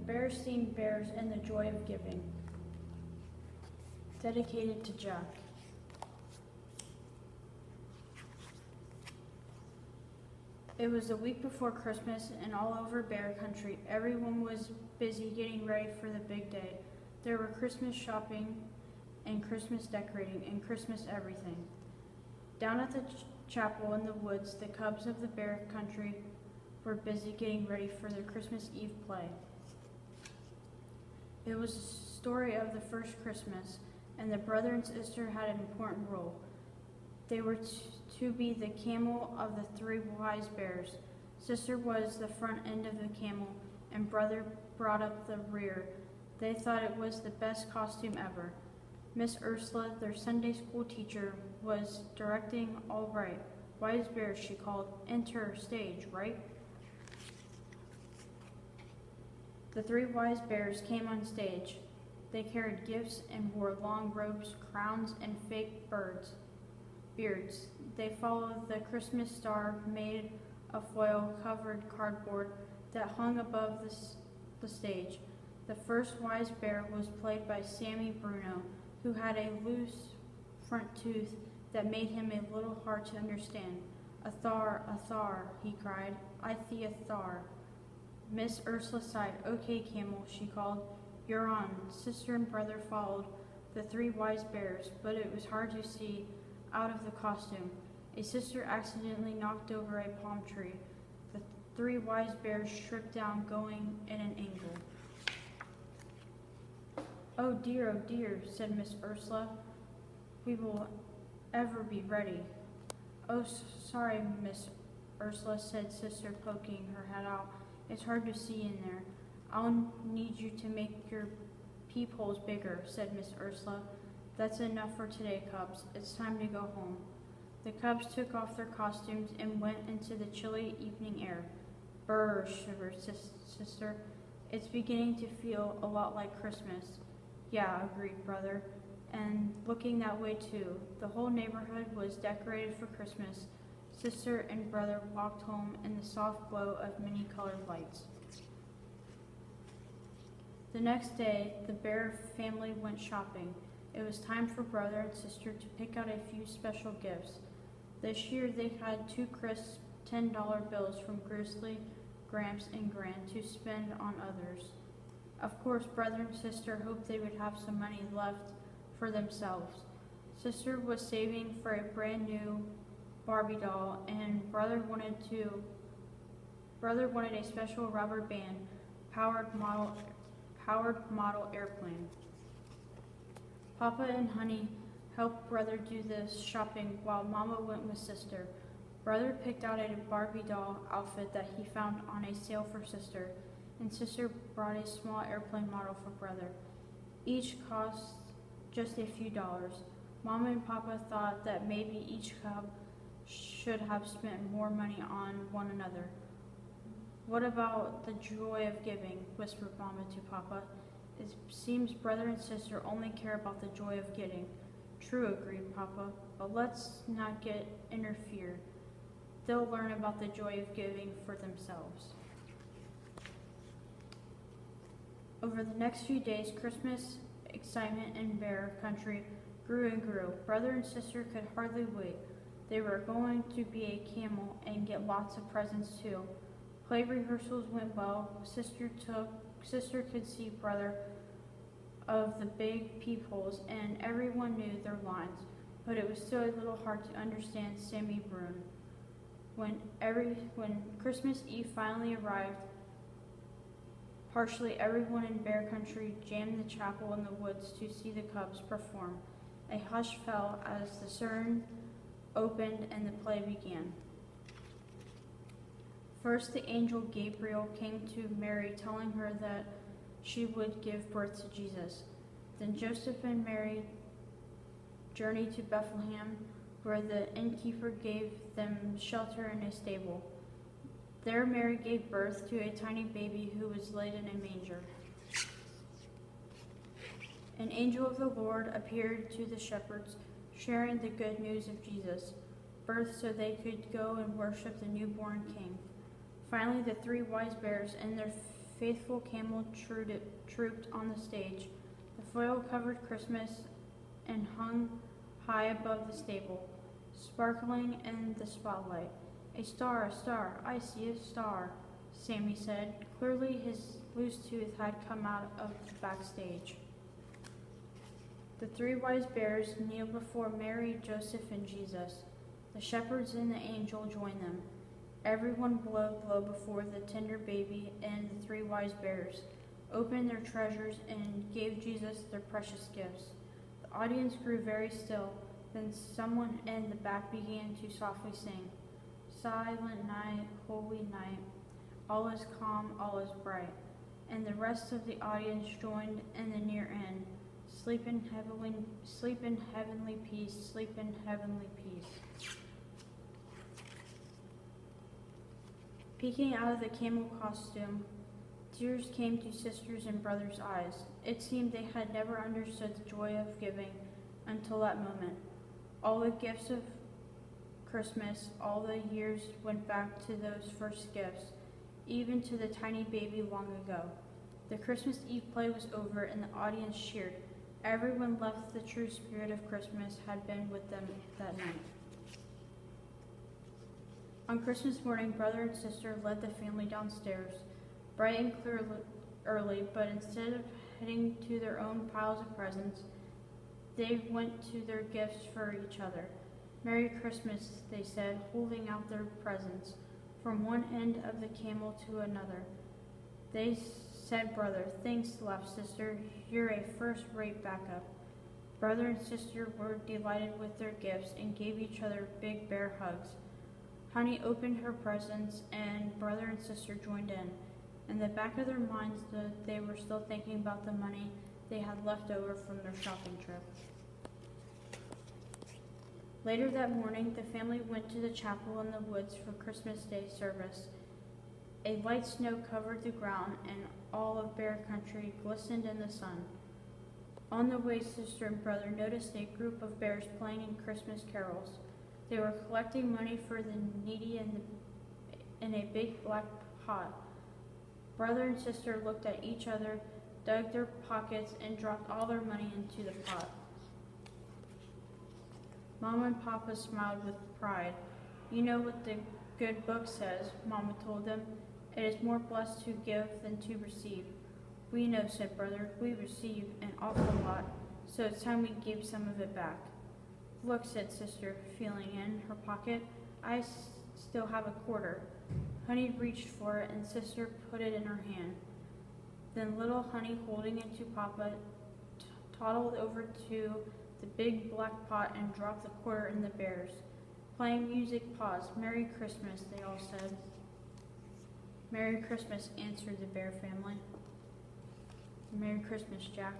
Berenstain Bears and the Joy of Giving. Dedicated to Jack. It was the week before Christmas, and all over Bear Country, everyone was busy getting ready for the big day. There were Christmas shopping and Christmas decorating and Christmas everything. Down at the chapel in the woods, the cubs of the Bear Country were busy getting ready for their Christmas Eve play. It was the story of the first Christmas, and the brother and sister had an important role. They were to be the camel of the three wise bears. Sister was the front end of the camel, and brother brought up the rear. They thought it was the best costume ever. Miss Ursula, their Sunday school teacher, was directing. All right, wise bears, she called. Enter stage, right? The three wise bears came on stage. They carried gifts and wore long robes, crowns, and fake beards. They followed the Christmas star made of foil-covered cardboard that hung above the stage. The first wise bear was played by Sammy Bruno, who had a loose front tooth that made him a little hard to understand. Athar, he cried. I thee Athar. Miss Ursula sighed. Okay, camel, she called. You're on. Sister and brother followed the three wise bears, but it was hard to see out of the costume. A sister accidentally knocked over a palm tree. The three wise bears stripped down, going in an angle. Oh dear, said Miss Ursula. We will ever be ready. Oh, sorry, Miss Ursula, said Sister, poking her head out. It's hard to see in there. I'll need you to make your peepholes bigger, said Miss Ursula. That's enough for today, cubs. It's time to go home. The cubs took off their costumes and went into the chilly evening air. Brr, shivered Sister. It's beginning to feel a lot like Christmas. Yeah, agreed brother, and looking that way too. The whole neighborhood was decorated for Christmas. Sister and brother walked home in the soft glow of many-colored lights. The next day, the Bear family went shopping. It was time for brother and sister to pick out a few special gifts. This year they had 2 crisp $10 bills from Grizzly, Gramps, and Gran to spend on others. Of course, brother and sister hoped they would have some money left for themselves. Sister was saving for a brand new Barbie doll, and brother wanted a special rubber band powered model airplane. Papa and Honey helped brother do the shopping while Mama went with sister. Brother picked out a Barbie doll outfit that he found on a sale for sister, and sister brought a small airplane model for brother. Each cost just a few dollars. Mama and Papa thought that maybe each cub should have spent more money on one another. What about the joy of giving? Whispered Mama to Papa. It seems brother and sister only care about the joy of getting. True, agreed Papa, but let's not get interfered. They'll learn about the joy of giving for themselves. Over the next few days, Christmas excitement in Bear Country grew and grew. Brother and sister could hardly wait. They were going to be a camel and get lots of presents too. Play rehearsals went well. Sister could see brother of the big peepholes, and everyone knew their lines, but it was still a little hard to understand Sammy Brune. When Christmas Eve finally arrived, partially everyone in Bear Country jammed the chapel in the woods to see the cubs perform. A hush fell as the siren opened and the play began. First, the angel Gabriel came to Mary, telling her that she would give birth to Jesus. Then Joseph and Mary journeyed to Bethlehem, where the innkeeper gave them shelter in a stable. There Mary gave birth to a tiny baby who was laid in a manger. An angel of the Lord appeared to the shepherds, sharing the good news of Jesus' birth so they could go and worship the newborn king. Finally, the 3 wise bears and their faithful camel trooped on the stage. The foil covered Christmas and hung high above the stable, sparkling in the spotlight. A star, I see a star, Sammy said. Clearly his loose tooth had come out of the backstage. The three wise bears kneeled before Mary, Joseph, and Jesus. The shepherds and the angel joined them. Everyone bowed low before the tender baby, and the three wise bears opened their treasures and gave Jesus their precious gifts. The audience grew very still. Then someone in the back began to softly sing, "Silent night, holy night, all is calm, all is bright." And the rest of the audience joined in the near end. Sleep in heavenly peace, sleep in heavenly peace. Peeking out of the camel costume, tears came to sisters' and brothers' eyes. It seemed they had never understood the joy of giving until that moment. All the gifts of Christmas, all the years went back to those first gifts, even to the tiny baby long ago. The Christmas Eve play was over and the audience cheered. Everyone left the true spirit of Christmas had been with them that night. On Christmas morning, brother and sister led the family downstairs, bright and clear early, but instead of heading to their own piles of presents, they went to their gifts for each other. "Merry Christmas," they said, holding out their presents from one end of the camel to another. They said, "Brother, thanks," laughed sister. "You're a first-rate backup." Brother and sister were delighted with their gifts and gave each other big bear hugs. Honey opened her presents, and brother and sister joined in. In the back of their minds, they were still thinking about the money they had left over from their shopping trip. Later that morning, the family went to the chapel in the woods for Christmas Day service. A light snow covered the ground, and all of Bear Country glistened in the sun. On the way, sister and brother noticed a group of bears playing in Christmas carols. They were collecting money for the needy in a big black pot. Brother and sister looked at each other, dug their pockets, and dropped all their money into the pot. Mama and Papa smiled with pride. "You know what the good book says," Mama told them. "It is more blessed to give than to receive." "We know," said brother. "We receive an awful lot, so it's time we gave some of it back." "Look," said sister, feeling in her pocket. "I still have a quarter." Honey reached for it, and sister put it in her hand. Then little Honey, holding it to Papa, toddled over to the big black pot and dropped the quarter in the bears. Playing music paused. "Merry Christmas," they all said. "Merry Christmas," answered the bear family. "Merry Christmas, Jack."